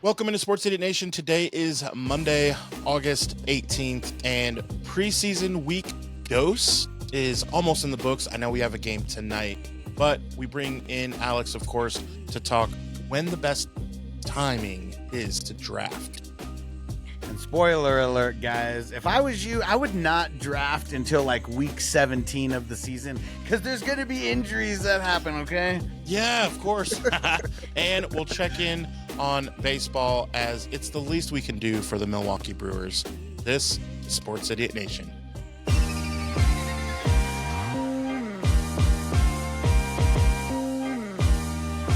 Welcome into Sports Idiot Nation. Today is Monday, August 18th, and preseason week dose is almost in the books. I know we have a game tonight, but we bring in Alex, of course, to talk when the best timing is to draft. And spoiler alert, guys, if I was you, I would not draft until like week 17 of the season because there's going to be injuries that happen, okay? Yeah, of course. And we'll check in on baseball as it's the least we can do for the Milwaukee Brewers. This is Sports Idiot Nation.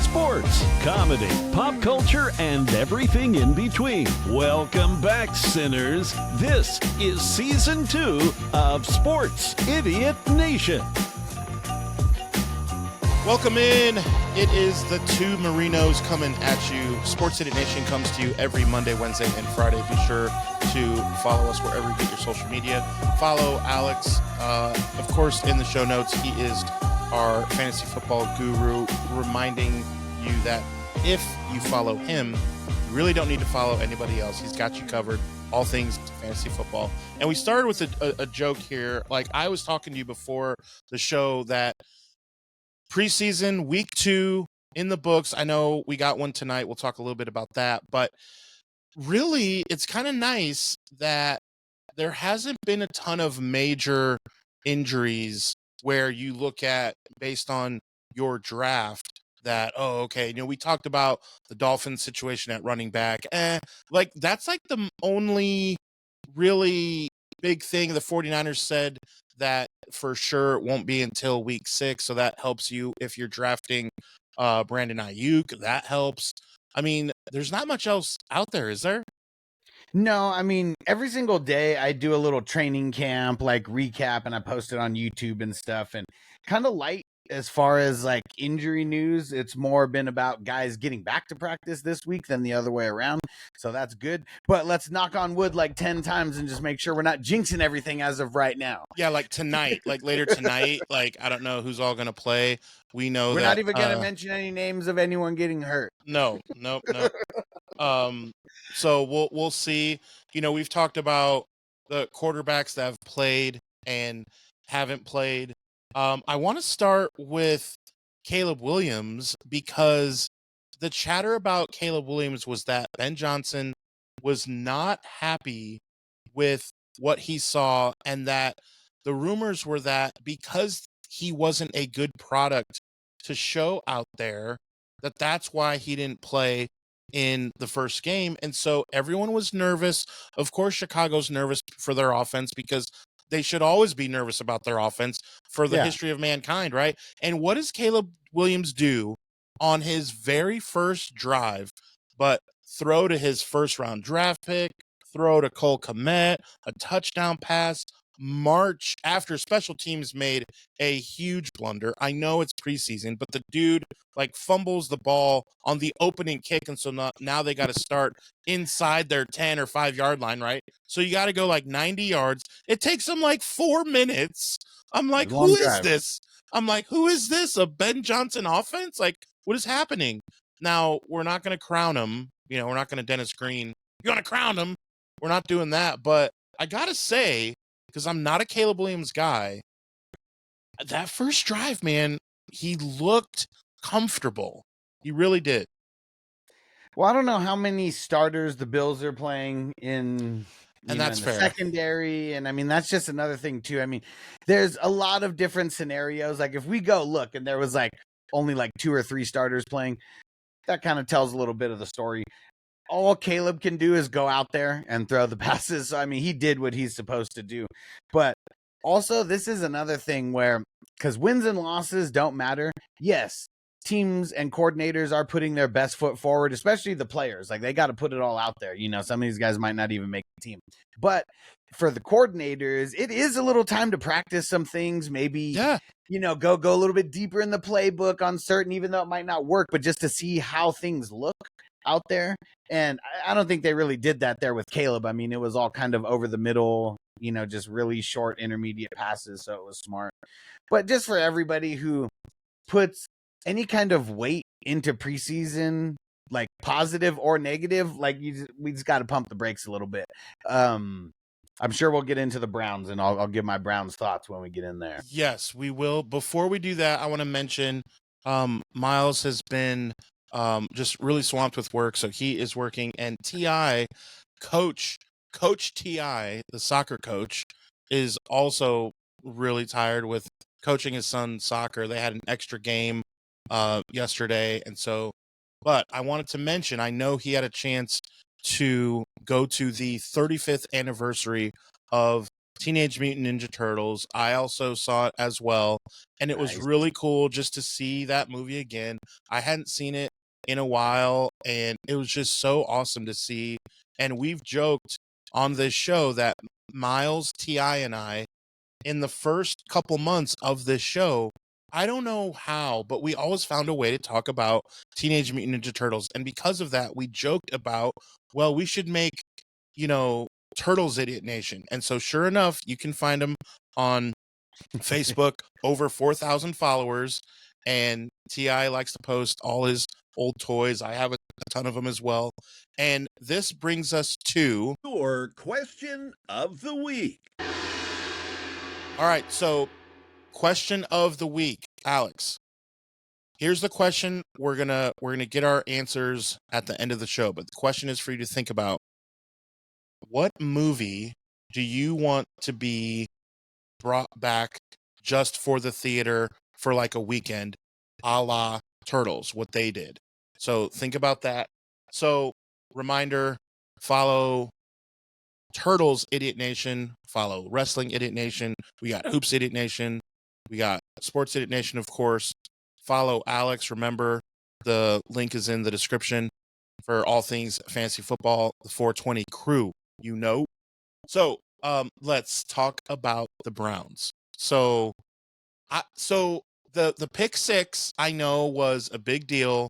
Sports, comedy, pop culture, and everything in between. Welcome back, sinners. This is Season 2 of Sports Idiot Nation. Welcome in. It is the two Marinos coming at you. Sports Idiot Nation comes to you every Monday, Wednesday, and Friday. Be sure to follow us wherever you get your social media. Follow Alex, of course, in the show notes. He is our fantasy football guru, reminding you that if you follow him, you really don't need to follow anybody else. He's got you covered, all things fantasy football. And we started with a joke here. Like I was talking to you before the show that preseason week 2 in the books. I know we got one tonight. We'll talk a little bit about that, but really it's kind of nice that there hasn't been a ton of major injuries where you look at based on your draft that, oh, okay, we talked about the Dolphins situation at running back. Like that's like the only really big thing. The 49ers said that for sure it won't be until week 6. So that helps you if you're drafting Brandon Ayuk. That helps. I mean, there's not much else out there, is there? No, I mean, every single day I do a little training camp, like recap, and I post it on YouTube and stuff. And kind of light as far as like injury news. It's more been about guys getting back to practice this week than the other way around. So that's good. But let's knock on wood like 10 times and just make sure we're not jinxing everything as of right now. Yeah, like tonight, like later tonight, like I don't know who's all going to play. We know we're that not even going to mention any names of anyone getting hurt. No. So we'll see. We've talked about the quarterbacks that have played and haven't played. I want to start with Caleb Williams because the chatter about Caleb Williams was that Ben Johnson was not happy with what he saw, and that the rumors were that because he wasn't a good product to show out there, that's why he didn't play in the first game. And so everyone was nervous. Of course, Chicago's nervous for their offense because they should always be nervous about their offense for the history of mankind, right? And what does Caleb Williams do on his very first drive but throw to his first round draft pick, throw to Cole Kmet, a touchdown pass, march after special teams made a huge blunder. I know it's preseason, but the dude like fumbles the ball on the opening kick, and so now they got to start inside their 10 or 5 yard line, right? So you got to go like 90 yards. It takes them like 4 minutes. I'm like, who is this? A Ben Johnson offense? Like, what is happening? Now, we're not going to crown him. We're not going to Dennis Green. You're going to crown him. We're not doing that. But I got to say, because I'm not a Caleb Williams guy, that first drive, man, he looked comfortable. He really did. Well, I don't know how many starters the Bills are playing in, and that's fair. Secondary, and I mean that's just another thing too. I mean, there's a lot of different scenarios. Like if we go look, and there was like only like 2 or 3 starters playing, that kind of tells a little bit of the story. All Caleb can do is go out there and throw the passes. So, I mean, he did what he's supposed to do. But also, this is another thing where, because wins and losses don't matter. Yes, teams and coordinators are putting their best foot forward, especially the players. Like, they got to put it all out there. Some of these guys might not even make the team. But for the coordinators, it is a little time to practice some things. Maybe, go a little bit deeper in the playbook on certain, even though it might not work, but just to see how things look out there. And I don't think they really did that there with Caleb. I mean, it was all kind of over the middle, just really short intermediate passes. So it was smart. But just for everybody who puts any kind of weight into preseason like positive or negative, like we just got to pump the brakes a little bit. I'm sure we'll get into the Browns, and I'll give my Browns thoughts when we get in there. Yes, we will. Before we do that, I want to mention Miles has been just really swamped with work, so he is working. And Ti, Coach Ti, the soccer coach, is also really tired with coaching his son's soccer. They had an extra game yesterday, and so. But I wanted to mention, I know he had a chance to go to the 35th anniversary of Teenage Mutant Ninja Turtles. I also saw it as well, and it was Nice. really cool just to see that movie again. I hadn't seen it in a while, and it was just so awesome to see. And we've joked on this show that Miles, T.I., and I, in the first couple months of this show, I don't know how, but we always found a way to talk about Teenage Mutant Ninja Turtles. And because of that, we joked about, well, we should make, Turtles Idiot Nation. And so sure enough, you can find them on Facebook, over 4,000 followers. And T.I. likes to post all his old toys. I have a ton of them as well. And this brings us to Your question of the week. all right, so question of the week, Alex. Here's the question. We're gonna get our answers at the end of the show, but the question is for you to think about. What movie do you want to be brought back just for the theater for like a weekend, a la Turtles, what they did? So think about that. So reminder, follow Turtles Idiot Nation, follow Wrestling Idiot Nation. We got Hoops Idiot Nation. We got Sports Idiot Nation, of course. Follow Alex. Remember, the link is in the description for all things fantasy football, the 420 crew, So, let's talk about the Browns. So the pick six, I know, was a big deal,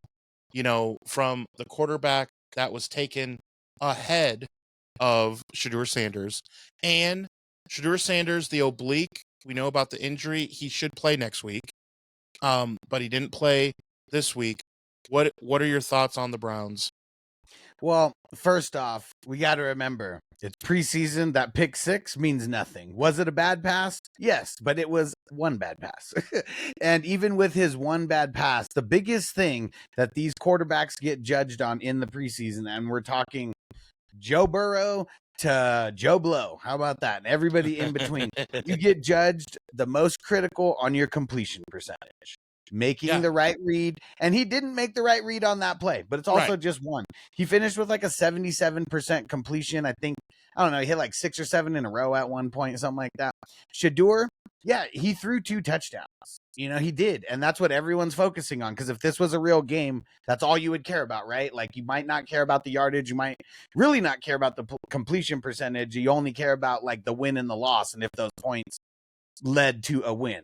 from the quarterback that was taken ahead of Shedeur Sanders. And Shedeur Sanders, the oblique, we know about the injury. He should play next week. But he didn't play this week. What are your thoughts on the Browns? Well, first off, we got to remember it's preseason. That pick six means nothing. Was it a bad pass? Yes, but it was one bad pass. And even with his one bad pass, the biggest thing that these quarterbacks get judged on in the preseason, and we're talking Joe Burrow to Joe Blow. How about that? And everybody in between. You get judged the most critical on your completion percentage. Making the right read, and he didn't make the right read on that play, but it's also just one. He finished with like a 77% completion. I think, I don't know, he hit like 6 or 7 in a row at one point, something like that. Shedeur, he threw 2 touchdowns. He did, and that's what everyone's focusing on, because if this was a real game, that's all you would care about, right? Like, you might not care about the yardage, you might really not care about the completion percentage, you only care about like the win and the loss, and if those points led to a win.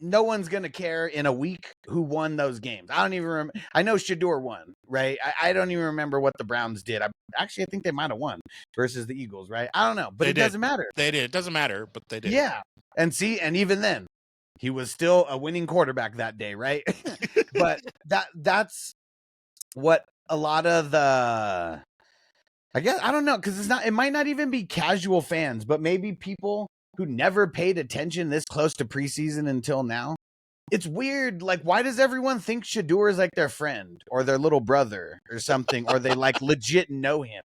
No one's going to care in a week who won those games. I don't even remember. I know Shedeur won, right? I don't even remember what the Browns did. I think they might have won versus the Eagles, right? I don't know, but doesn't matter. They did. It doesn't matter, but they did. Yeah. And even then, he was still a winning quarterback that day, right? But that's what a lot of the, I guess, I don't know, because it might not even be casual fans, but maybe people who never paid attention this close to preseason until now. It's weird. Like, why does everyone think Shedeur is like their friend or their little brother or something, or they like legit know him?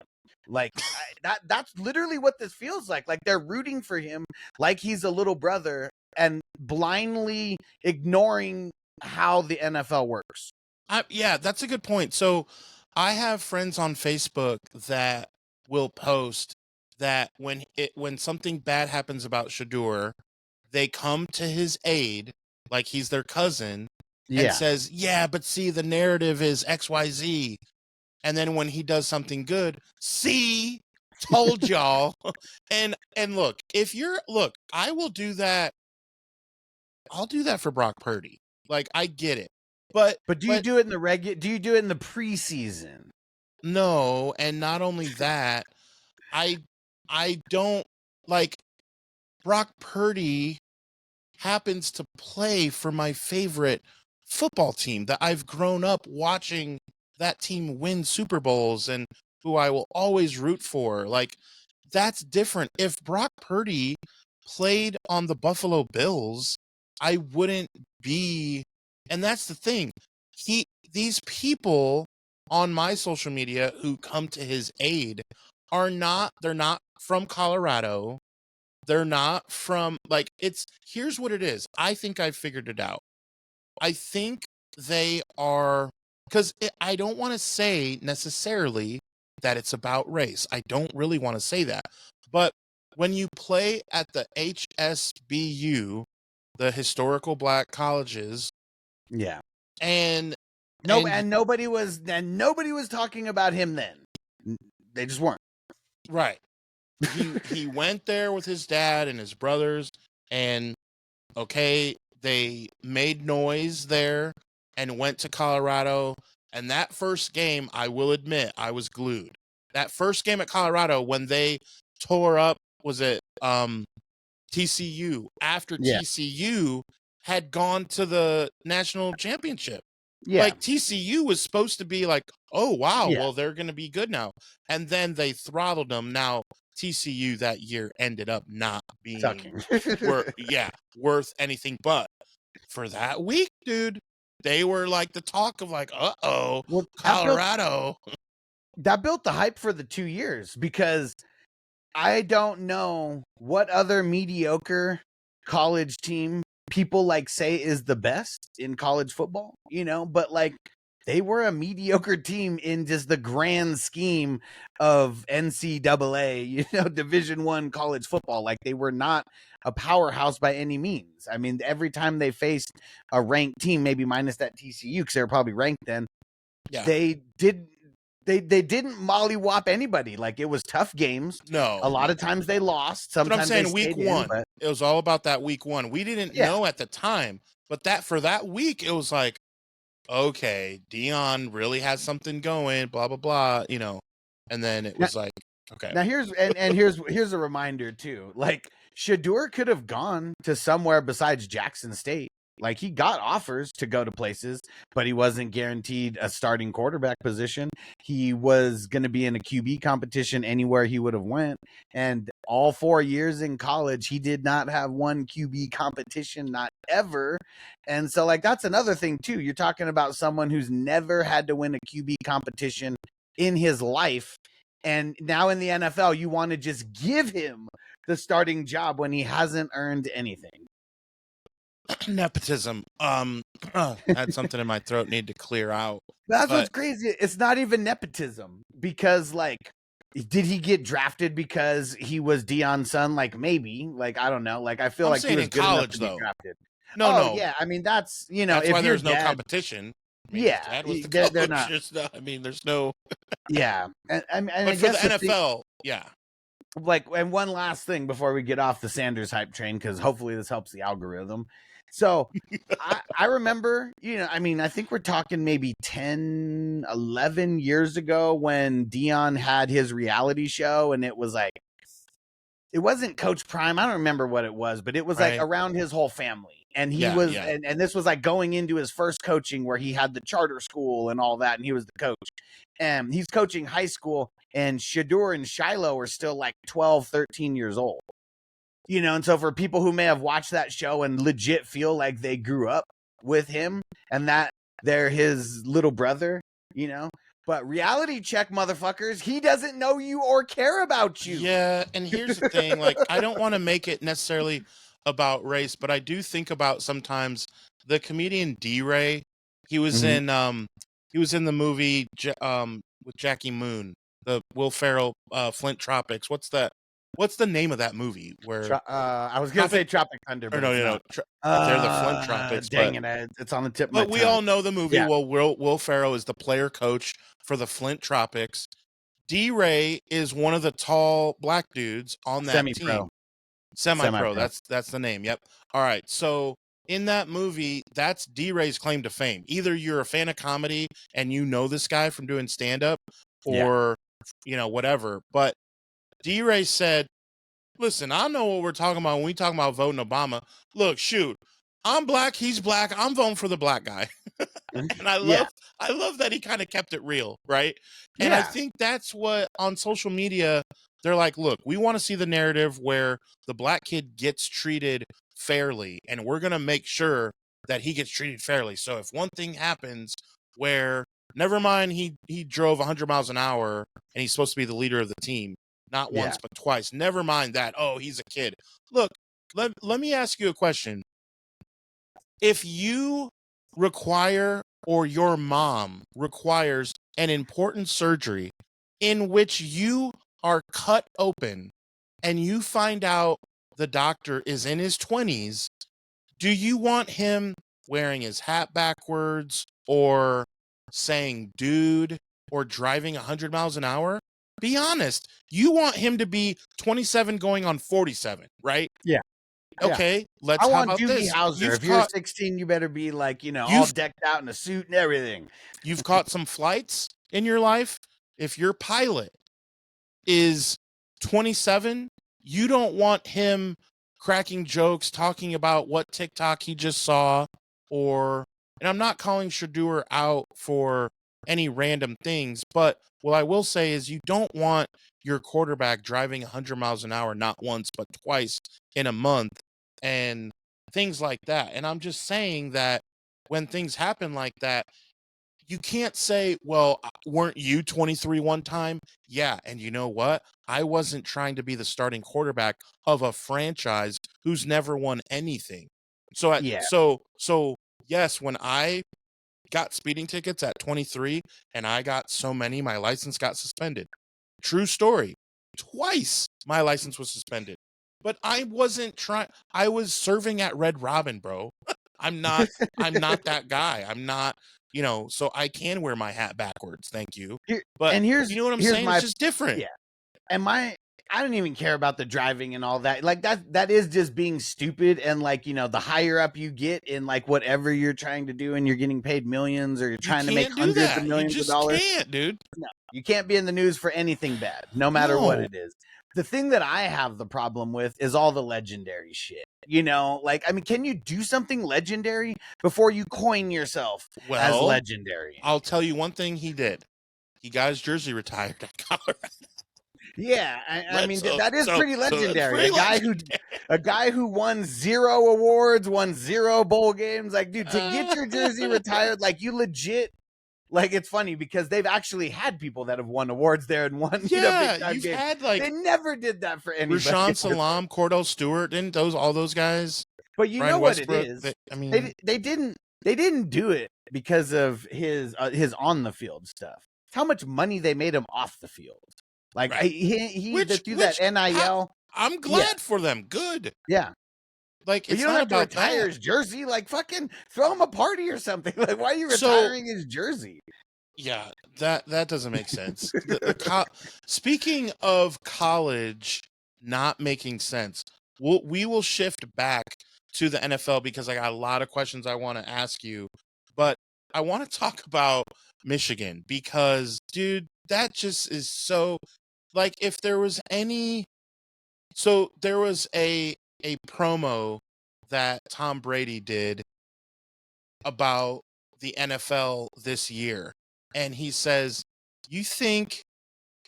Like, that's literally what this feels like. Like, they're rooting for him like he's a little brother and blindly ignoring how the NFL works. Yeah, that's a good point. So I have friends on Facebook that will post that when something bad happens about Shedeur, they come to his aid like he's their cousin and says, yeah, but see, the narrative is XYZ. And then when he does something good, see, told y'all. and look, I will do that. I'll do that for Brock Purdy. Like, I get it. But do you do it in the do you do it in the preseason? No, and not only that, I don't like Brock Purdy happens to play for my favorite football team that I've grown up watching that team win Super Bowls and who I will always root for. Like, that's different. If Brock Purdy played on the Buffalo Bills, I wouldn't be. And that's the thing. These people on my social media who come to his aid they're not from Colorado. They're not from, like, here's what it is. I think I figured it out. I think they are, because I don't want to say necessarily that it's about race. I don't really want to say that. But when you play at the HSBU, the historical black colleges, Yeah. and nobody was talking about him then. They just weren't. Right. He went there with his dad and his brothers, and okay, they made noise there and went to Colorado. And that first game, I will admit, I was glued. That first game at Colorado, when they tore up, was it TCU, after TCU had gone to the national championship. Yeah. Like, TCU was supposed to be like, oh, wow, well, they're going to be good now. And then they throttled them. Now, TCU that year ended up not being worth anything. But for that week, dude, they were like the talk of like, well, Colorado. That built the hype for the 2 years, because I don't know what other mediocre college team people like say is the best in college football, but like, they were a mediocre team in just the grand scheme of NCAA, Division I college football. Like, they were not a powerhouse by any means. I mean, every time they faced a ranked team, maybe minus that TCU, because they were probably ranked then, they didn't mollywop anybody. Like, it was tough games. No. A lot of times they lost. Sometimes but I'm saying week one. It was all about that week one. We didn't know at the time, but for that week, it was like, okay, Dion really has something going, blah, blah, blah, and then it was like, okay. Now here's a reminder too. Like, Shedeur could have gone to somewhere besides Jackson State. Like, he got offers to go to places, but he wasn't guaranteed a starting quarterback position. He was going to be in a QB competition anywhere he would have went. And all 4 years in college, he did not have one QB competition, not ever. And so, like, that's another thing too. You're talking about someone who's never had to win a QB competition in his life. And now in the NFL, you want to just give him the starting job when he hasn't earned anything. Nepotism. I had something in my throat, need to clear out. What's crazy. It's not even nepotism, because, like, did he get drafted because he was Dion's son? Like, maybe. Like, I don't know. Like, I feel like he was in good college, enough to though. be drafted. No. Yeah, I mean, that's, that's if why there's no dad, competition. I mean, yeah, dad was the they're coach. not. I mean, there's no. Yeah, and but I for guess the NFL, Like, and one last thing before we get off the Sanders hype train, because hopefully this helps the algorithm. So I remember, I think we're talking maybe 10, 11 years ago when Dion had his reality show, and it was like, it wasn't Coach Prime. I don't remember what it was, but it was like around his whole family. And he was, and this was like going into his first coaching, where he had the charter school and all that, and he was the coach. And he's coaching high school, and Shedeur and Shiloh are still like 12, 13 years old. And so for people who may have watched that show and legit feel like they grew up with him and that they're his little brother, but reality check, motherfuckers, he doesn't know you or care about you. Yeah, and here's the thing, like, I don't want to make it necessarily about race, but I do think about sometimes the comedian D-Ray. He was in the movie with Jackie Moon, the Will Ferrell Flint Tropics. What's the name of that movie? Where I was gonna say Tropic Thunder, but they're the Flint Tropics. Dang it, it's on the tip of my tongue. But we all know the movie. Yeah. Well, Will Ferrell is the player coach for the Flint Tropics. D-Ray is one of the tall black dudes on that team. Semi-pro. That's the name. Yep. All right. So in that movie, that's D-Ray's claim to fame. Either you're a fan of comedy and you know this guy from doing stand-up, or whatever. But D-Ray said, listen, I know what we're talking about when we talk about voting Obama. Look, shoot, I'm black, he's black, I'm voting for the black guy. And I Yeah. love that he kind of kept it real, right? And I Yeah. think that's what on social media they're like, look, we want to see the narrative where the black kid gets treated fairly, and we're going to make sure that he gets treated fairly. So if one thing happens where never mind he drove 100 miles an hour and he's supposed to be the leader of the team, not Yeah. once but twice. Never mind that, oh, he's a kid. Look, let me ask you a question. If you require or your mom requires an important surgery in which you are cut open and you find out the doctor is in his 20s, do you want him wearing his hat backwards or saying dude or driving 100 miles an hour? Be honest. You want him to be 27 going on 47, right? Yeah. Okay, I how want about Doogie this? Howser. If you're 16, you better be like, all You've- decked out in a suit and everything. You've caught some flights in your life. If your pilot is 27, you don't want him cracking jokes, talking about what TikTok he just saw, and I'm not calling Shadeur out for any random things, but what I will say is you don't want your quarterback driving 100 miles an hour, not once, but twice in a month and things like that. And I'm just saying that when things happen like that, you can't say, well, weren't you 23 one time? Yeah. And you know what? I wasn't trying to be the starting quarterback of a franchise who's never won anything. So, Yeah. so yes, when I got speeding tickets at 23 and I got so many, my license got suspended. True story. Twice my license was suspended. But I wasn't trying. I was serving at Red Robin, bro. I'm not that guy. I'm not, so I can wear my hat backwards. Thank you. But you know what I'm saying? It's just different. Yeah. And I don't even care about the driving and all that. Like that is just being stupid. And like, the higher up you get in like whatever you're trying to do and you're getting paid millions or you're trying to make hundreds of millions of dollars. You can't, dude. No, you can't be in the news for anything bad, no matter what it is. The thing that I have the problem with is all the legendary shit. Can you do something legendary before you coin yourself as legendary? I'll tell you one thing he did. He got his jersey retired at Colorado. Yeah, I mean that is pretty legendary. A guy who won 0 awards, won 0 bowl games. Like, dude, to get your jersey retired, like you legit. Like, it's funny because they've actually had people that have won awards there and won. Big time games. Had they never did that for anybody. Rashawn Salam, Cordell Stewart, didn't all those guys? But you know what it is? They didn't do it because of his on the field stuff. It's how much money they made him off the field. Like he threw that NIL. I'm glad for them. Good. Yeah. Like, you don't have to retire his jersey. Like, fucking throw him a party or something. Like, why are you retiring his jersey? Yeah, that doesn't make sense. Speaking of college not making sense, we will shift back to the NFL because I got a lot of questions I want to ask you. But I want to talk about Michigan because, dude, that just is so... Like, if there was any... So, there was a promo that Tom Brady did about the NFL this year. And he says, you think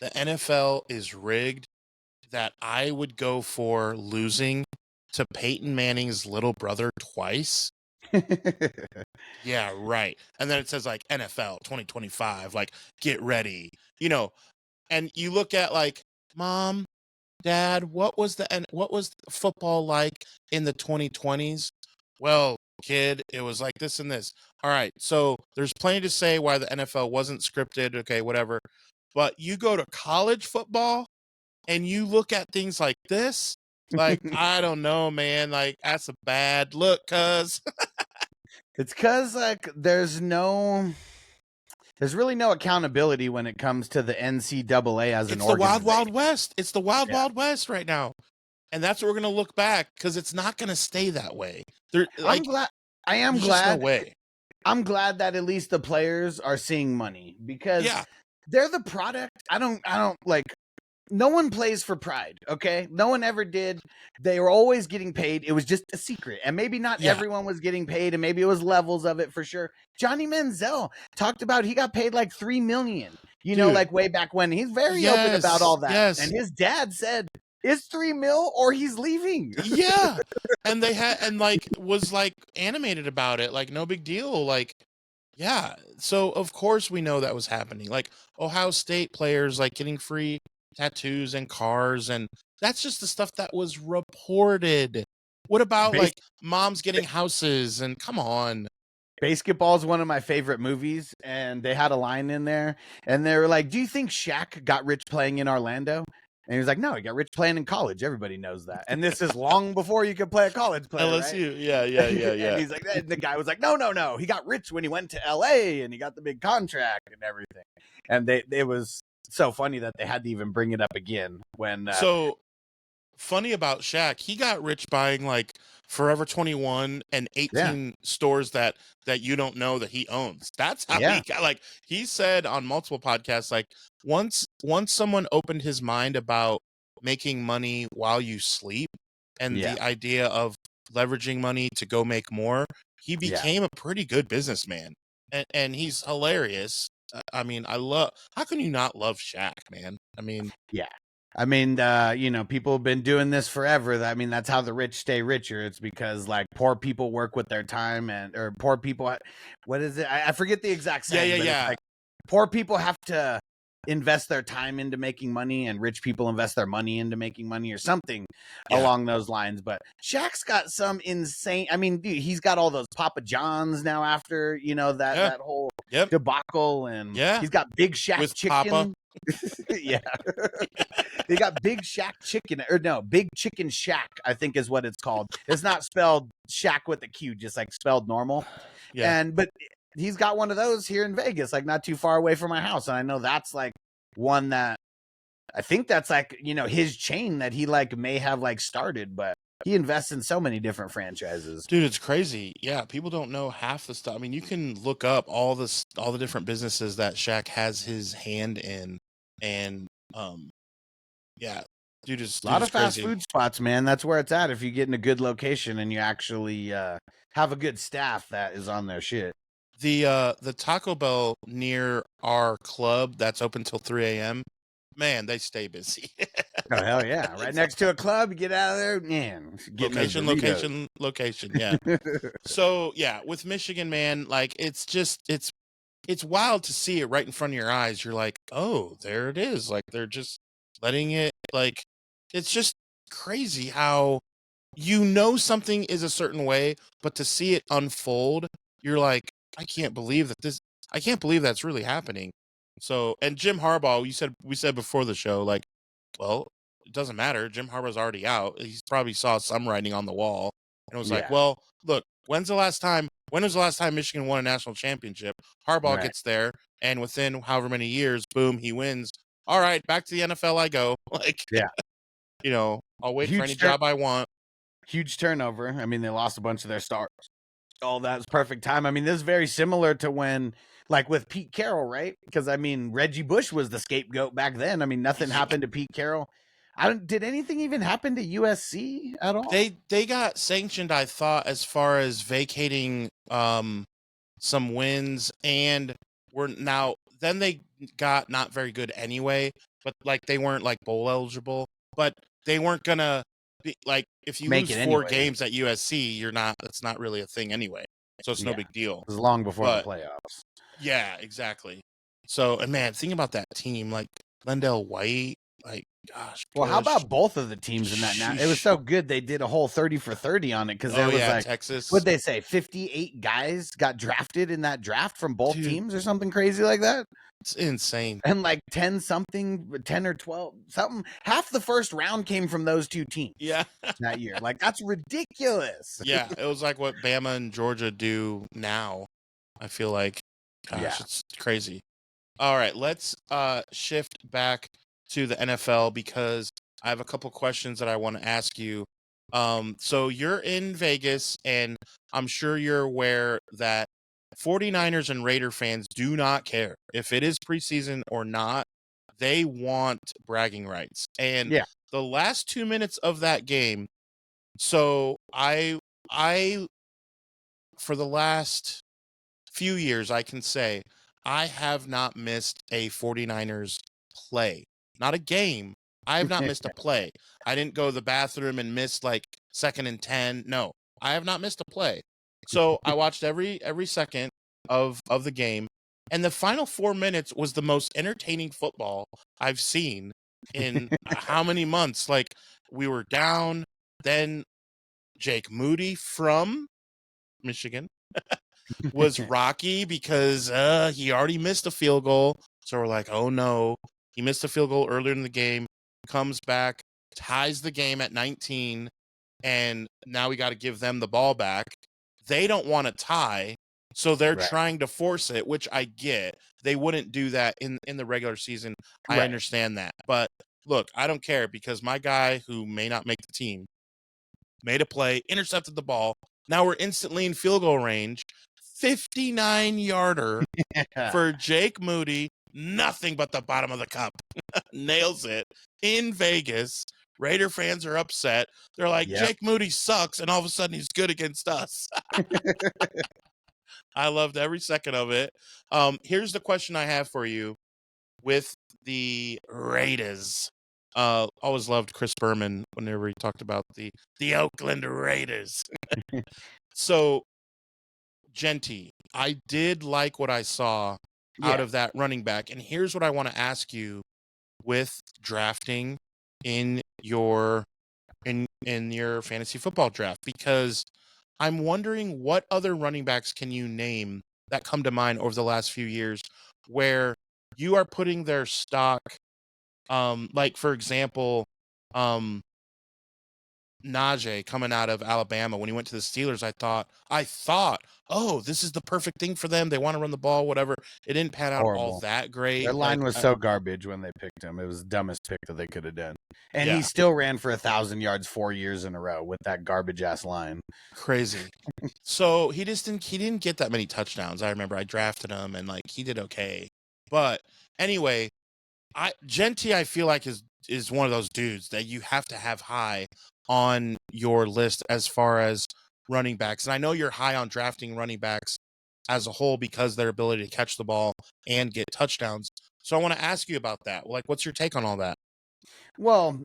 the NFL is rigged that I would go for losing to Peyton Manning's little brother twice? Yeah, right. And then it says like NFL 2025, like get ready, and you look at like, Mom, Dad, what was football like in the 2020s? Well, kid, it was like this and this. All right, so there's plenty to say why the NFL wasn't scripted, okay, whatever. But you go to college football and you look at things like this, like, I don't know, man, like that's a bad look, cuz. It's cuz like there's really no accountability when it comes to the NCAA as an organization. It's the wild, wild west. It's the wild, wild west right now. And that's what we're going to look back because it's not going to stay that way. I'm glad. No way. I'm glad that at least the players are seeing money because they're the product. I don't like no one plays for pride, okay? No one ever did. They were always getting paid. It was just a secret. And maybe not everyone was getting paid, and maybe it was levels of it for sure. Johnny Manziel talked about he got paid like $3 million, Dude, like way back when. He's very open about all that. Yes. And his dad said, it's $3 million or he's leaving. Yeah. And they had, and like, was like animated about it. Like, no big deal. Like, yeah. So, of course, we know that was happening. Like, Ohio State players, like, getting free tattoos and cars. And that's just the stuff that was reported. What about, like, moms getting houses? And come on. Basketball is one of my favorite movies. And they had a line in there. And they were like, do you think Shaq got rich playing in Orlando? And he was like, no, he got rich playing in college. Everybody knows that. And this is long before you could play a college player, LSU. right? Yeah. And he's like, and the guy was like, no. He got rich when he went to LA and he got the big contract and everything. And it was so funny that they had to even bring it up again when. So funny about Shaq, he got rich buying like Forever 21 and 18 stores that you don't know that he owns. That's how he got, like, he said on multiple podcasts, like, once someone opened his mind about making money while you sleep and the idea of leveraging money to go make more, he became a pretty good businessman. And he's hilarious. I mean, how can you not love Shaq, man? I mean, people have been doing this forever. I mean, that's how the rich stay richer. It's because like poor people work with their time or poor people. What is it? I forget the exact saying. Yeah. Like, poor people have to invest their time into making money and rich people invest their money into making money or something along those lines. But Shaq's got some insane, I mean, dude, he's got all those Papa Johns now after, that whole debacle. And he's got Big Shaq with chicken. Papa. They got Big Shack chicken, or no, Big Chicken Shack, I think is what it's called. It's not spelled Shack with a Q, just like spelled normal. But he's got one of those here in Vegas, like not too far away from my house. And I know that's like one that I think that's like, his chain that he like may have like started, but he invests in so many different franchises. Dude, it's crazy. Yeah, people don't know half the stuff. I mean, you can look up all the different businesses that Shaq has his hand in. And dude is a lot of fast crazy. food spots, man. That's where it's at. If you get in a good location and you actually have a good staff that is on their shit. The Taco Bell near our club that's open till 3 a.m. Man, they stay busy. Oh hell yeah! Right next to a club, you get out of there, man. Location. Yeah. So yeah, with Michigan, man, like it's wild to see it right in front of your eyes. You're like, oh, there it is. Like they're just letting it, like, it's just crazy how something is a certain way, but to see it unfold, you're like, I can't believe that's really happening. So, and Jim Harbaugh, we said before the show, like, well, it doesn't matter. Jim Harbaugh's already out. He probably saw some writing on the wall and was like, well, look, when was the last time Michigan won a national championship? Harbaugh gets there, and within however many years, boom, he wins. All right, back to the NFL I go. Like, I'll wait for any job I want. Huge turnover. I mean, they lost a bunch of their stars. Oh, that's perfect time. I mean, this is very similar to when, like with Pete Carroll, right? Because I mean, Reggie Bush was the scapegoat back then. I mean, nothing happened to Pete Carroll. Did anything even happen to USC at all? They got sanctioned, I thought, as far as vacating some wins, and then they got not very good anyway, but like they weren't like bowl eligible, but they weren't gonna be like, if you lose 4 games at USC, that's not really a thing anyway. So it's no big deal. It was long before the playoffs. Yeah, exactly. So, and man, think about that team, like Lendell White, like, gosh. Well, how about both of the teams in that? Now it was so good they did a whole 30 for 30 on it, because there was like Texas. What'd they say? 58 guys got drafted in that draft from both teams or something crazy like that. It's insane. And like 10 or 12 something. Half the first round came from those two teams. Yeah, that year. Like, that's ridiculous. Yeah, it was like what Bama and Georgia do now. I feel like, gosh, it's crazy. All right, let's shift back to the NFL, because I have a couple questions that I want to ask you. So you're in Vegas, and I'm sure you're aware that 49ers and Raider fans do not care if it is preseason or not. they want bragging rights. And Yeah. the last 2 minutes of that game, so I for the last few years, I can say I have not missed a 49ers play. Not a game. I have not missed a play. I didn't go to the bathroom and miss like 2nd and 10. No, I have not missed a play. So I watched every second of the game, and the final 4 minutes was the most entertaining football I've seen in how many months. Like, we were down, then Jake Moody from Michigan was rocky because he already missed a field goal. So we're like, oh no, he missed a field goal earlier in the game, comes back, ties the game at 19, and now we got to give them the ball back. They don't want to tie, so they're Right. trying to force it, which I get. They wouldn't do that in the regular season. I Right. understand that. But look, I don't care, because my guy, who may not make the team, made a play, intercepted the ball. Now we're instantly in field goal range. 59-yarder for Jake Moody. Nothing but the bottom of the cup. Nails it in Vegas. Raider fans are upset. They're like, Yep. Jake Moody sucks, and all of a sudden he's good against us. I loved every second of it. Here's the question I have for you with the Raiders. Always loved Chris Berman whenever he talked about the Oakland Raiders. So, Jeanty, I did like what I saw out of that running back. And here's what I want to ask you with drafting in your fantasy football draft, because I'm wondering what other running backs can you name that come to mind over the last few years where you are putting their stock, like, for example, Najee coming out of Alabama. When he went to the Steelers, I thought, oh, this is the perfect thing for them. They want to run the ball, whatever. It didn't pan out all Horrible. that great. Their line Like, was so garbage when they picked him. It was the dumbest pick that they could have done. And Yeah. he still ran for 1,000 yards 4 years in a row with that garbage ass line. crazy. So he didn't get that many touchdowns. I remember I drafted him, and like, he did okay. But anyway, Jeanty, I feel like is one of those dudes that you have to have high on your list as far as running backs. And I know you're high on drafting running backs as a whole because their ability to catch the ball and get touchdowns. So I want to ask you about that. Like, what's your take on all that? Well,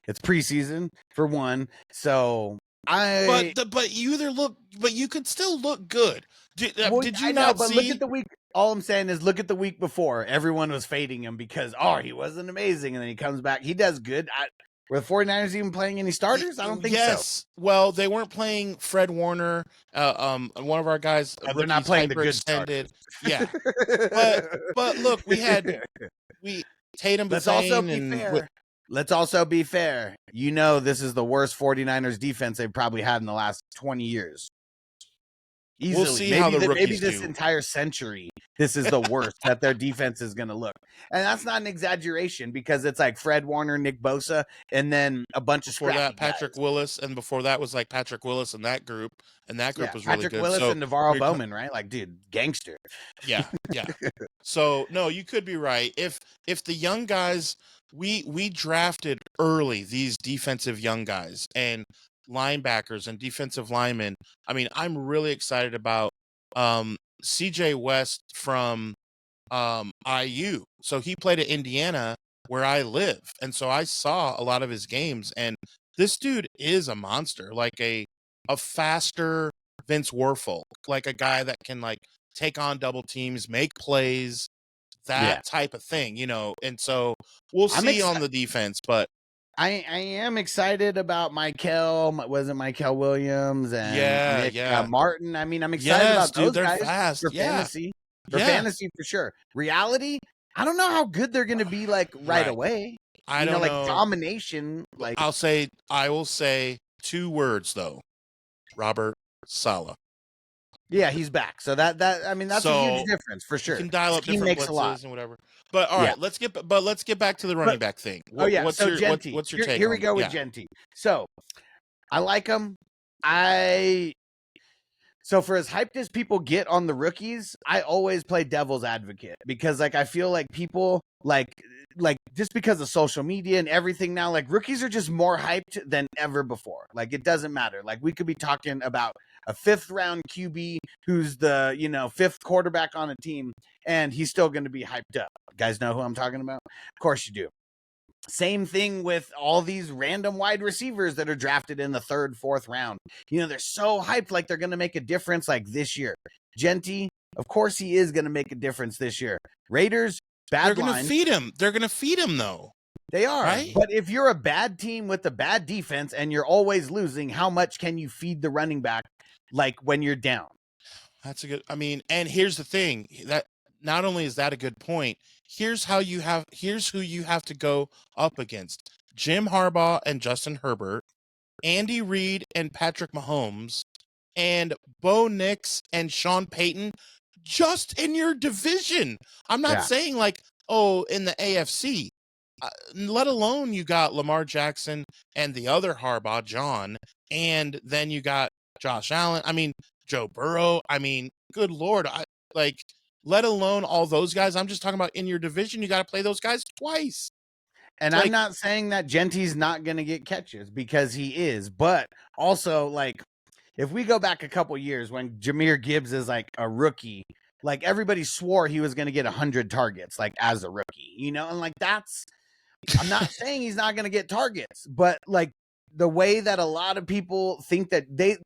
it's preseason for one, so But you could still look good. Did you I know, not but see? look at the week. All I'm saying is look at the week before. Everyone was fading him because he wasn't amazing, and then he comes back. He does good. Were the 49ers even playing any starters? I don't think so. Yes. Well, they weren't playing Fred Warner. One of our guys. They're not playing the good extended. starters. Yeah. But look, we Tatum. Let's also be and fair. Let's also be fair. You know, this is the worst 49ers defense they've probably had in the last 20 years. Easily. We'll see how the rookies maybe this do. entire century, this is the worst that their defense is going to look. And that's not an exaggeration because it's like Fred Warner, Nick Bosa, and then a bunch of Before scrappy that, Patrick guys. Willis, and before that was like Patrick Willis and that group, was really Patrick good. Willis So and Navarro you're Bowman, right? Like, dude, gangster. Yeah. So no, you could be right. If the young guys, we drafted early these defensive young guys and linebackers and defensive linemen. I mean, I'm really excited about CJ West from IU. So he played at Indiana where I live, and so I saw a lot of his games, and this dude is a monster, like a faster Vince Warfel, like a guy that can like take on double teams, make plays, that type of thing, and so we'll see on the defense, but I am excited about Michael Williams and Nick Martin. I mean, I'm excited about those guys fast. for fantasy. For fantasy, for sure. Reality, I don't know how good they're going to be like right away. I don't know. Like domination. Like I will say 2 words though. Robert Saleh. Yeah, he's back. So that's a huge difference for sure. You can dial up different blitzes and whatever. But all right, let's get back to the running back thing. What's your take? Here we go with Jeanty. So I like him. So for as hyped as people get on the rookies, I always play devil's advocate because like I feel like people like just because of social media and everything now, like rookies are just more hyped than ever before. Like it doesn't matter. Like we could be talking about a 5th round QB who's the, 5th quarterback on a team, and he's still going to be hyped up. You guys know who I'm talking about? Of course you do. Same thing with all these random wide receivers that are drafted in the 3rd, 4th round. They're so hyped like they're going to make a difference like this year. Jeanty, of course he is going to make a difference this year. Raiders, bad They're going to feed him. They're going to feed him, though. They are. Right? But if you're a bad team with a bad defense and you're always losing, how much can you feed the running back like when you're down? That's a good, and here's the thing, that not only is that a good point, here's who you have to go up against. Jim Harbaugh and Justin Herbert, Andy Reid and Patrick Mahomes, and Bo Nix and Sean Payton, just in your division. I'm not saying like, in the AFC, let alone you got Lamar Jackson and the other Harbaugh, John, and then you got Josh Allen. Joe Burrow. Good Lord. Let alone all those guys. I'm just talking about in your division, you got to play those guys twice. And I'm not saying that Jeanty's not going to get catches, because he is. But also, like, if we go back a couple years when Jahmyr Gibbs is like a rookie, like everybody swore he was going to get 100 targets, like as a rookie, and like I'm not saying he's not going to get targets, but like the way that a lot of people think that they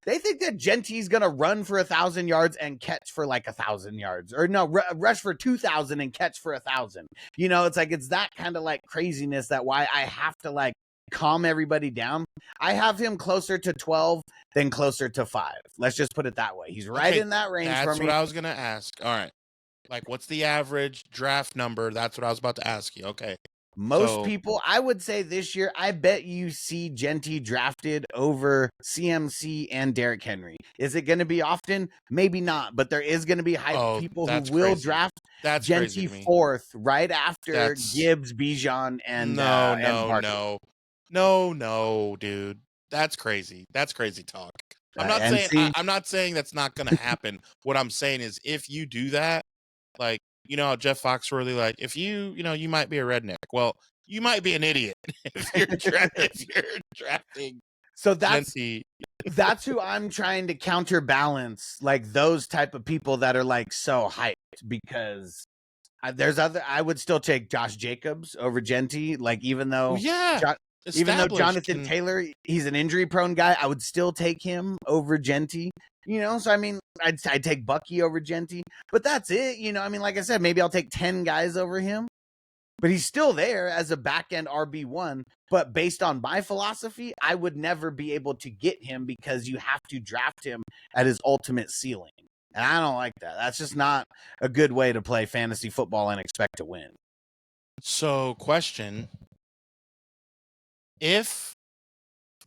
think that Jeanty's going to run for 1,000 yards and catch for like 1,000 yards, or no, rush for 2,000 and catch for 1,000. It's like, it's that kind of like craziness that why I have to like calm everybody down. I have him closer to 12 than closer to 5. Let's just put it that way. He's right in that range for me. That's what I was going to ask. All right. Like, what's the average draft number? That's what I was about to ask you. Okay. Most people, I would say this year, I bet you see Jeanty drafted over CMC and Derrick Henry. Is it going to be often? Maybe not, but there is going to be people who will draft Jeanty 4th right after Gibbs, Bijan, and No, dude. That's crazy. That's crazy talk. I'm not saying that's not going to happen. What I'm saying is, if you do that, like, how Jeff Foxworthy, like, if you might be a redneck. Well, you might be an idiot if you're drafting. So that's who I'm trying to counterbalance, like those type of people that are like so hyped, because I would still take Josh Jacobs over Jeanty. Like, even though Jonathan Taylor, he's an injury prone guy, I would still take him over Jeanty. So I'd take Bucky over Jeanty, but that's it. Like I said, maybe I'll take 10 guys over him, but he's still there as a back end RB1. But based on my philosophy, I would never be able to get him, because you have to draft him at his ultimate ceiling. And I don't like that. That's just not a good way to play fantasy football and expect to win. So, question. If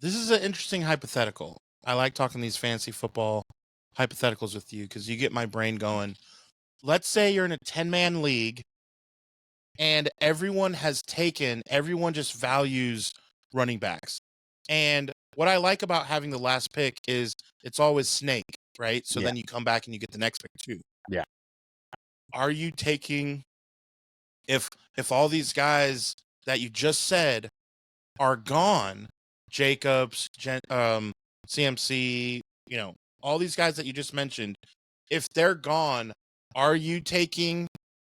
this is an interesting hypothetical, I like talking these fantasy football hypotheticals with you because you get my brain going. Let's say you're in a 10-man league and everyone just values running backs. And what I like about having the last pick is it's always snake, right? So then you come back and you get the next pick too. Yeah. Are you taking, if all these guys that you just said are gone, Jacobs, CMC, all these guys that you just mentioned, if they're gone, are you taking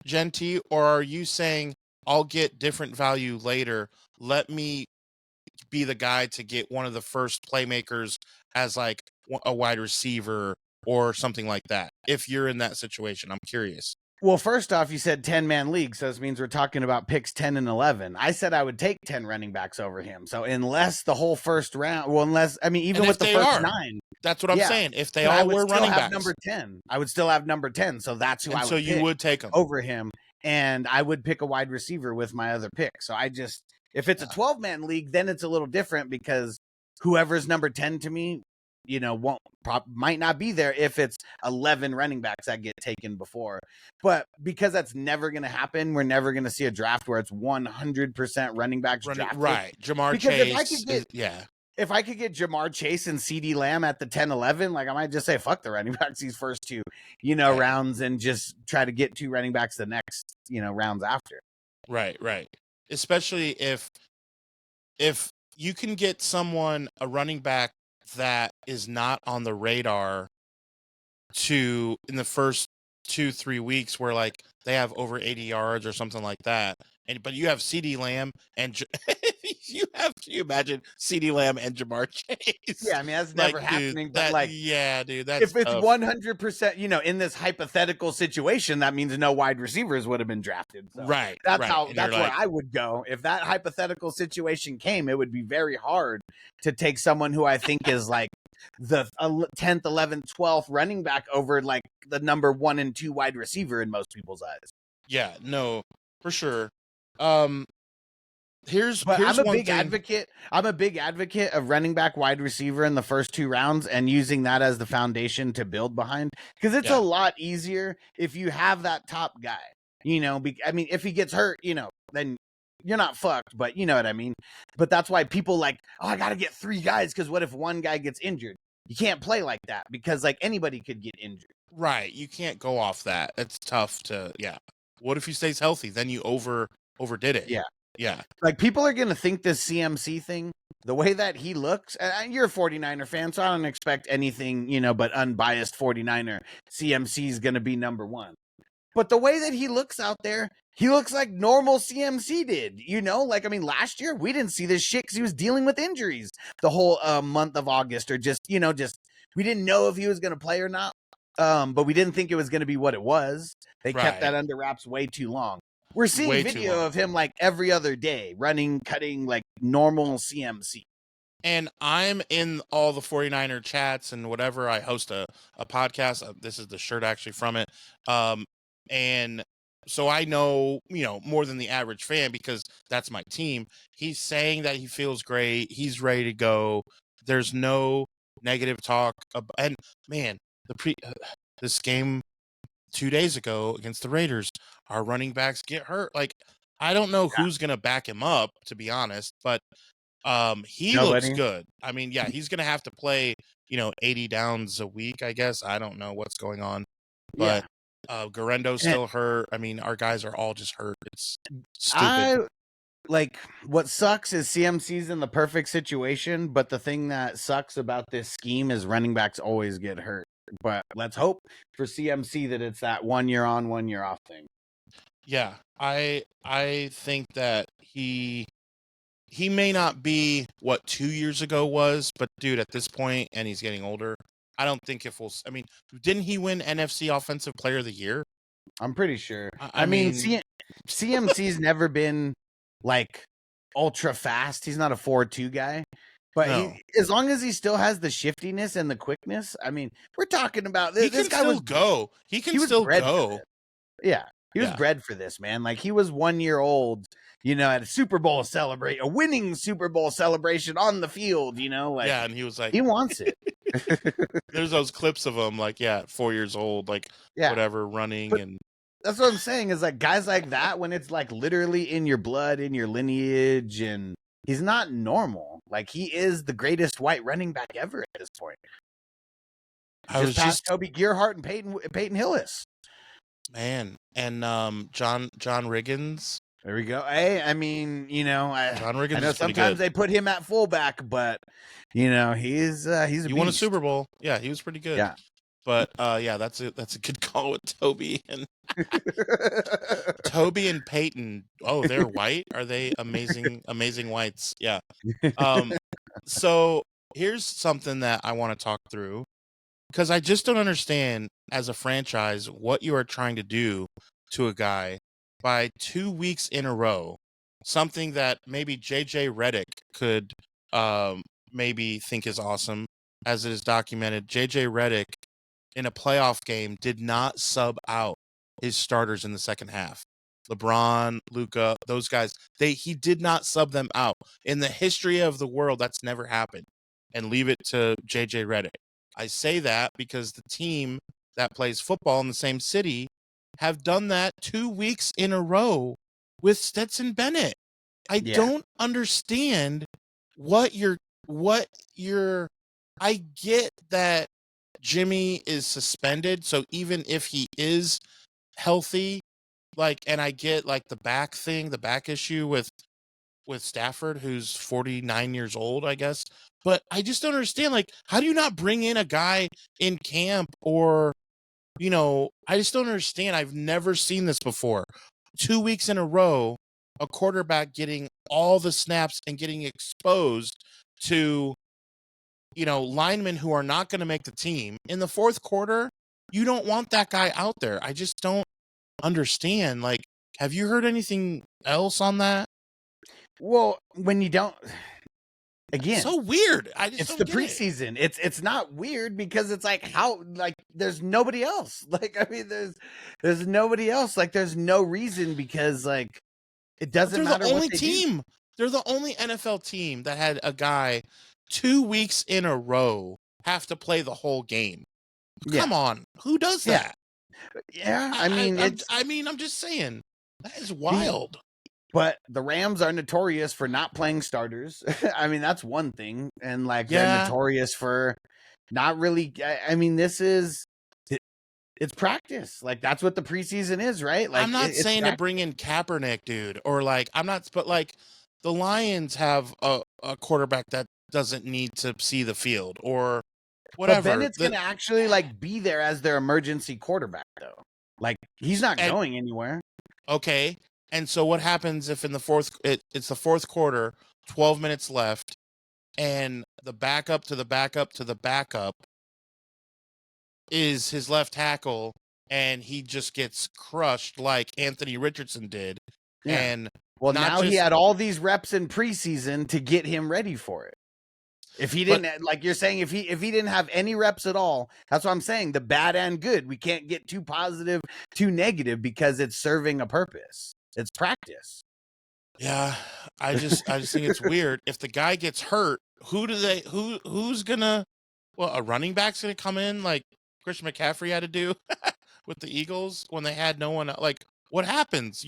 Jeanty, or are you saying, I'll get different value later, let me be the guy to get one of the first playmakers as like a wide receiver or something like that? If you're in that situation, I'm curious. Well, first off, you said 10-man league, so this means we're talking about picks 10 and 11. I said I would take 10 running backs over him. So unless the whole first round, even with the first 9. That's what I'm saying. If they all were running backs. Number 10. I would still have number 10, so that's who I would pick. So you would take him over him, and I would pick a wide receiver with my other pick. So if it's a 12-man league, then it's a little different, because whoever's number 10 to me, might not be there if it's 11 running backs that get taken before. But because that's never going to happen, we're never going to see a draft where it's 100% running backs drafted. Right. Jamar Chase. If I could get Jamar Chase and CeeDee Lamb at the 10-11, like, I might just say, fuck the running backs these first two, rounds, and just try to get 2 running backs the next, rounds after. Right. especially if you can get a running back that is not on the radar in the first 2-3 weeks where like they have over 80 yards or something like that. But you have CeeDee Lamb and you imagine CeeDee Lamb and Jamar Chase. Yeah, I mean that's Like, never dude, happening. But like, dude, that's if it's tough. 100%, in this hypothetical situation, that means no wide receivers would have been drafted. So Right. that's And that's you're where like, I would go. If that hypothetical situation came, it would be very hard to take someone who I think is like the 10th, 11th, 12th running back over like the number 1 and 2 wide receiver in most people's eyes. yeah, no, for sure. Here's I'm a one big thing. advocate. I'm a big advocate of running back, wide receiver in the first 2 rounds and using that as the foundation to build behind, because it's a lot easier if you have that top guy. I mean, if he gets hurt, then you're not fucked, but you know what I mean. But that's why people like, oh, I got to get 3 guys because what if one guy gets injured? You can't play like that because like anybody could get injured. Right, you can't go off that. It's tough to What if he stays healthy? Then you overdid it. Yeah. Like people are going to think this CMC thing, the way that he looks, and you're a 49er fan, so I don't expect anything, but unbiased 49er. CMC is going to be number 1. But the way that he looks out there, he looks like normal CMC did, like, I mean, last year we didn't see this shit because he was dealing with injuries the whole month of August, or just we didn't know if he was going to play or not. But we didn't think it was going to be what it was. They kept that under wraps way too long. We're seeing video of him like every other day running, cutting like normal CMC. And I'm in all the 49er chats and whatever. I host a podcast. This is the shirt actually from it. And so I know, more than the average fan because that's my team. He's saying that he feels great. He's ready to go. There's no negative talk. And man, this game 2 days ago against the Raiders, our running backs get hurt. Like, I don't know who's going to back him up, to be honest, but he looks good. I mean, yeah, he's going to have to play, 80 downs a week, I guess. I don't know what's going on, but Garendo's still hurt. I mean, our guys are all just hurt. It's stupid. Like, what sucks is CMC's in the perfect situation, but the thing that sucks about this scheme is running backs always get hurt. But let's hope for CMC that it's that 1 year on, 1 year off thing. Yeah, I think that he may not be what 2 years ago was, but dude, at this point, and he's getting older, I don't think I mean, didn't he win NFC Offensive Player of the Year? I'm pretty sure. I mean, CMC's never been like ultra fast. He's not a 4.2 guy. But as long as he still has the shiftiness and the quickness, I mean, we're talking about this. This guy was go. He can still go. Yeah, he was bred for this, man. Like he was 1 year old, at a Super Bowl a winning Super Bowl celebration on the field. Like and he was like, he wants it. There's those clips of him, like 4 years old, like whatever, running and. That's what I'm saying is like guys like that when it's like literally in your blood, in your lineage, and he's not normal. Like he is the greatest white running back ever at this point. I was just Toby Gerhart and Peyton Hillis. Man, and John Riggins. There we go. Hey, I mean, John Riggins. I know sometimes they put him at fullback, but he's a he beast. Won a Super Bowl. Yeah, he was pretty good. Yeah. But that's a good call with Toby and Toby and Peyton. Oh, they're white? Are they amazing whites? Yeah. So here's something that I want to talk through because I just don't understand as a franchise what you are trying to do to a guy by 2 weeks in a row. Something that maybe JJ Redick could maybe think is awesome, as it is documented. JJ Redick in a playoff game did not sub out his starters in the second half. LeBron, Luka, those guys, he did not sub them out. In the history of the world, that's never happened. And leave it to JJ Redick. I say that because the team that plays football in the same city have done that 2 weeks in a row with Stetson Bennett. I don't understand what you're I get that Jimmy is suspended, so even if he is healthy, like, and I get like the back thing, the back issue with Stafford, who's 49 years old, I guess. But I just don't understand, like, how do you not bring in a guy in camp? Or, I just don't understand. I've never seen this before. 2 weeks in a row, a quarterback getting all the snaps and getting exposed to, linemen who are not going to make the team. In the fourth quarter, you don't want that guy out there. I just don't understand. Like, have you heard anything else on that? Well, when you don't, again, So weird. I just it's don't the get it. preseason. It's not weird because it's like there's nobody else. Like, I mean, there's nobody else. Like, there's no reason because like it doesn't They're matter the only what they do. team. They're the only NFL team that had a guy 2 weeks in a row have to play the whole game. Yeah. Come on, who does Yeah. that? Yeah, I mean, I'm just saying that is wild. But the Rams are notorious for not playing starters. I mean, that's one thing, and like they're Yeah. notorious for not really. I mean, it's practice. Like that's what the preseason is, right? Like I'm not it's saying to practice. bring in Kaepernick, dude, or like but like the Lions have a quarterback that doesn't need to see the field or whatever. But Bennett's gonna actually like be there as their emergency quarterback, though. Like he's not going anywhere. Okay. And so what happens if in the it's the fourth quarter, 12 minutes left, and the backup to the backup to the backup is his left tackle, and he just gets crushed like Anthony Richardson did. Yeah. And well, now he had all these reps in preseason to get him ready for it. If he didn't, like you're saying, if he didn't have any reps at all, that's what I'm saying. The bad and good. We can't get too positive, too negative because it's serving a purpose. It's practice. Yeah, I just think it's weird. If the guy gets hurt, who's gonna? Well, a running back's gonna come in like Christian McCaffrey had to do with the Eagles when they had no one. Like, what happens?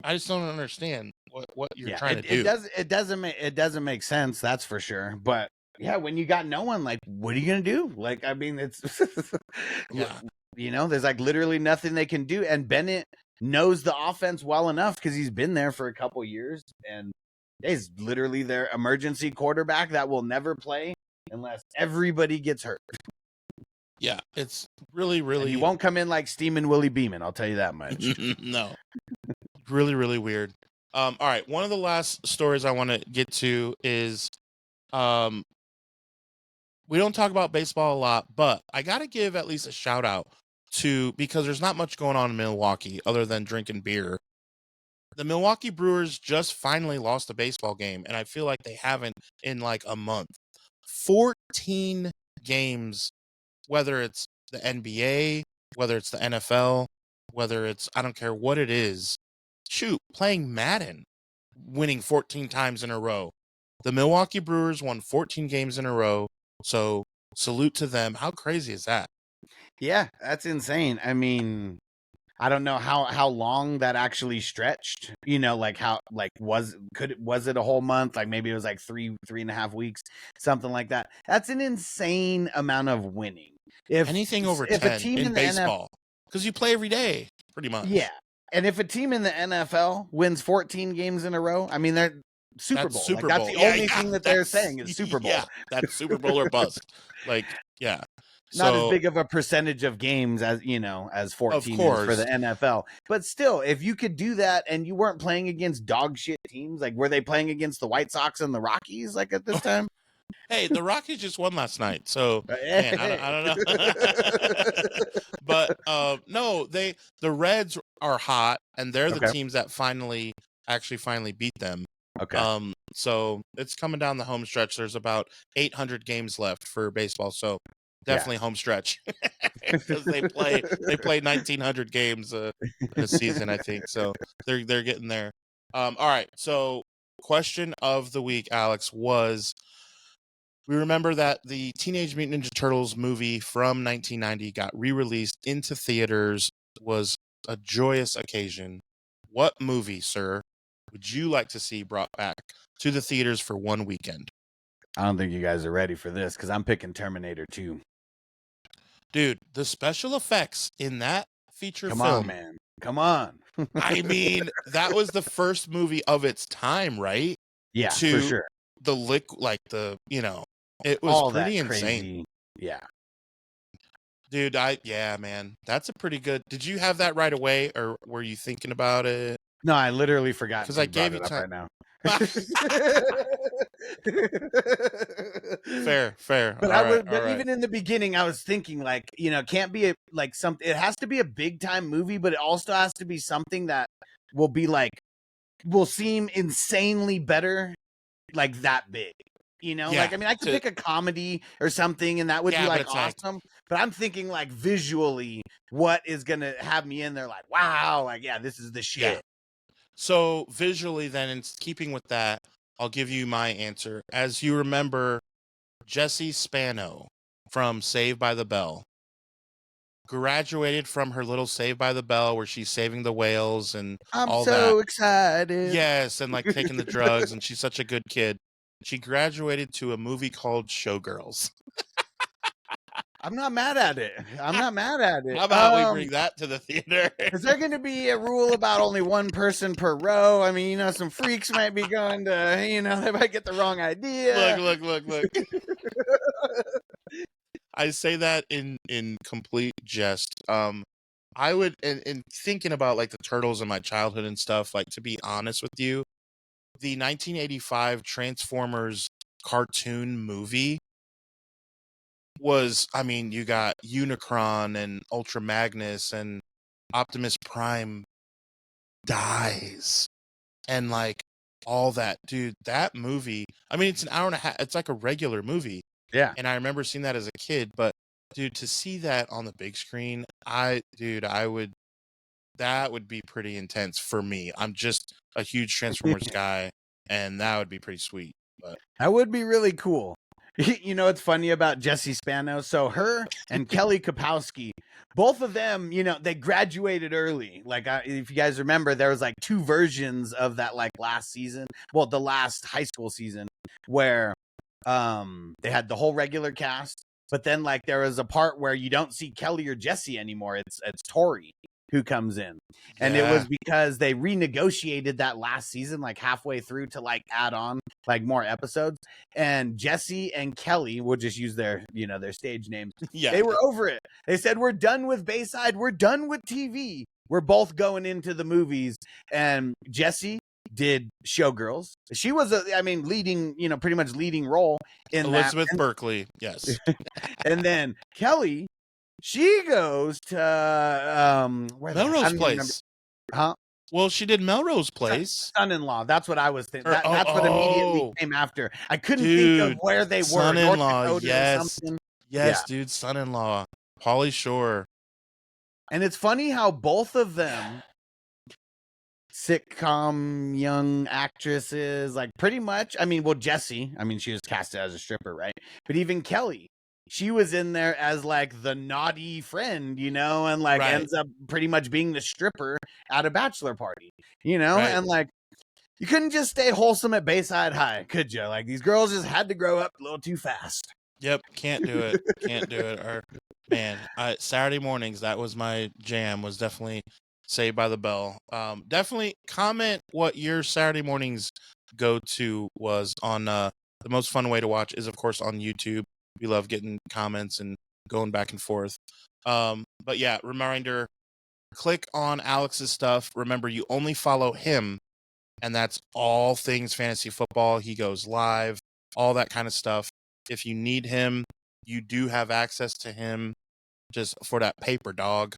I just don't understand what you're trying to do. It doesn't make sense. That's for sure. But yeah, when you got no one, like, what are you gonna do? Like, I mean, it's there's like literally nothing they can do. And Bennett knows the offense well enough because he's been there for a couple years, and he's literally their emergency quarterback that will never play unless everybody gets hurt. Yeah, it's really, really. And he won't come in like steaming Willie Beeman. I'll tell you that much. No, really, really weird. All right, one of the last stories I want to get to is, we don't talk about baseball a lot, but I got to give at least a shout out because there's not much going on in Milwaukee other than drinking beer. The Milwaukee Brewers just finally lost a baseball game, and I feel like they haven't in like a month. 14 games, whether it's the NBA, whether it's the NFL, whether it's, I don't care what it is. Shoot, playing Madden, winning 14 times in a row. The Milwaukee Brewers won 14 games in a row, so salute to them. How crazy is that? Yeah, that's insane. I mean, I don't know how long that actually stretched. Like was it a whole month? Like maybe it was like 3.5 weeks, something like that. That's an insane amount of winning. If anything over 10 a team in baseball, because you play every day, pretty much. Yeah, and if a team in the NFL wins 14 games in a row, I mean they're Super Bowl. Super That's Bowl. the only thing that they're saying is Super Bowl. Yeah, that's Super Bowl or bust. Like, yeah. Not as big of a percentage of games as 14 is for the NFL. But still, if you could do that and you weren't playing against dog shit teams, like were they playing against the White Sox and the Rockies like at this time? Hey, the Rockies just won last night, so man, I don't know. But no, the Reds are hot, and they're the teams that finally beat them. Okay. So it's coming down the home stretch. There's about 800 games left for baseball, so definitely home stretch because they play 1,900 games a season, I think. So they're getting there. All right. So question of the week, Alex, was we remember that the Teenage Mutant Ninja Turtles movie from 1990 got re-released into theaters. Was a joyous occasion. What movie, sir, would you like to see brought back to the theaters for one weekend? I don't think you guys are ready for this because I'm picking Terminator 2. Dude, the special effects in that feature film. Come on, man. Come on. I mean, that was the first movie of its time, right? Yeah, To for sure. It was All that pretty insane. crazy. Yeah. Dude, man, that's a pretty good. Did you have that right away, or were you thinking about it? No, I literally forgot Because until I you brought gave you it up time. right now. Fair. But All right. even in the beginning, I was thinking like, it can't be it has to be a big time movie, but it also has to be something that will be will seem insanely better, like that big. Yeah, like, I mean, I could pick a comedy or something and that would be but like it's like- awesome. But I'm thinking like visually, what is gonna have me in there like, wow, like, yeah, this is the shit. Yeah. So visually, then, in keeping with that, I'll give you my answer. As you remember, Jessie Spano from Saved by the Bell graduated from her little Saved by the Bell where she's saving the whales and I'm all so that. excited. Yes, and like taking the drugs, and she's such a good kid. She graduated to a movie called Showgirls. I'm not mad at it. How about we bring that to the theater? Is there going to be a rule about only one person per row? I mean, some freaks might be going to, they might get the wrong idea. Look. I say that in complete jest. I would, in thinking about like the Turtles in my childhood and stuff, like, to be honest with you, the 1985 Transformers cartoon movie was, I mean, you got Unicron and Ultra Magnus and Optimus Prime dies and like all that. Dude, that movie, I mean, it's an hour and a half, it's like a regular movie. Yeah. And I remember seeing that as a kid, but dude, to see that on the big screen, that would be pretty intense for me. I'm just a huge Transformers guy, and that would be pretty sweet. But that would be really cool. What's funny about Jessie Spano? So her and Kelly Kapowski, both of them, they graduated early. Like, if you guys remember, there was like two versions of that, like, last season. Well, the last high school season where they had the whole regular cast, but then like there was a part where you don't see Kelly or Jessie anymore. It's Tori who comes in. And it was because they renegotiated that last season, like halfway through, to like add on like more episodes. And Jessie and Kelly, we'll just use their stage names. Yeah. They were over it. They said, we're done with Bayside. We're done with TV. We're both going into the movies. And Jessie did Showgirls. She was leading, pretty much leading role in Elizabeth that. Berkley. Yes. And then Kelly, she goes to Melrose Place. Huh? Well, she did Melrose Place. Son-in-Law. That's what I was thinking. That's what immediately came after. I couldn't think of where they were. Son-in-law, yes. Yes, yeah. Dude, Son-in-Law. Pauly Shore. And it's funny how both of them sitcom young actresses, like, pretty much. I mean, well, Jessie, she was casted as a stripper, right? But even Kelly, she was in there as like the naughty friend, and like ends up pretty much being the stripper at a bachelor party, and like, you couldn't just stay wholesome at Bayside High, could you? Like, these girls just had to grow up a little too fast. Yep, can't do it. Or, man, Saturday mornings, that was my jam, was definitely Saved by the Bell. Definitely comment what your Saturday mornings go-to was on the most fun way to watch is, of course, on YouTube. We love getting comments and going back and forth. But yeah, reminder, click on Alex's stuff. Remember, you only follow him, and that's all things fantasy football. He goes live, all that kind of stuff. If you need him, you do have access to him just for that paper, dog.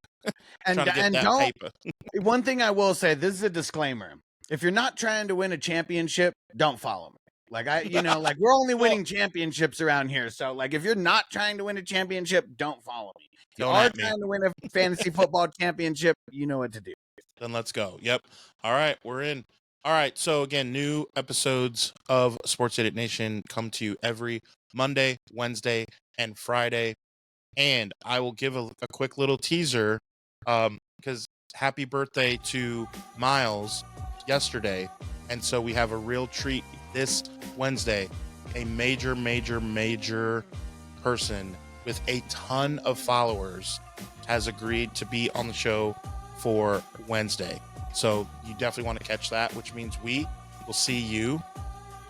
And don't, paper. One thing I will say, this is a disclaimer. If you're not trying to win a championship, don't follow me. Like, like, we're only winning championships around here. So, like, if you're not trying to win a championship, don't follow me. If you are trying to win a fantasy football championship, you know what to do. Then let's go. Yep. All right, we're in. All right, so again, new episodes of Sports Idiot Nation come to you every Monday, Wednesday, and Friday. And I will give a quick little teaser, because happy birthday to Miles yesterday. And so we have a real treat this Wednesday. A major person with a ton of followers has agreed to be on the show for Wednesday. So you definitely want to catch that, which means we will see you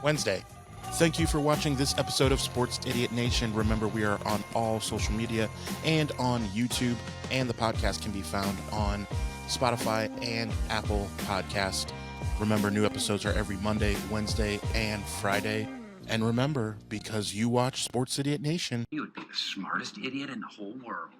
Wednesday. Thank you for watching this episode of Sports Idiot Nation. Remember, we are on all social media and on YouTube, and the podcast can be found on Spotify and Apple Podcast. Remember, new episodes are every Monday, Wednesday, and Friday. And remember, because you watch Sports Idiot Nation, you would be the smartest idiot in the whole world.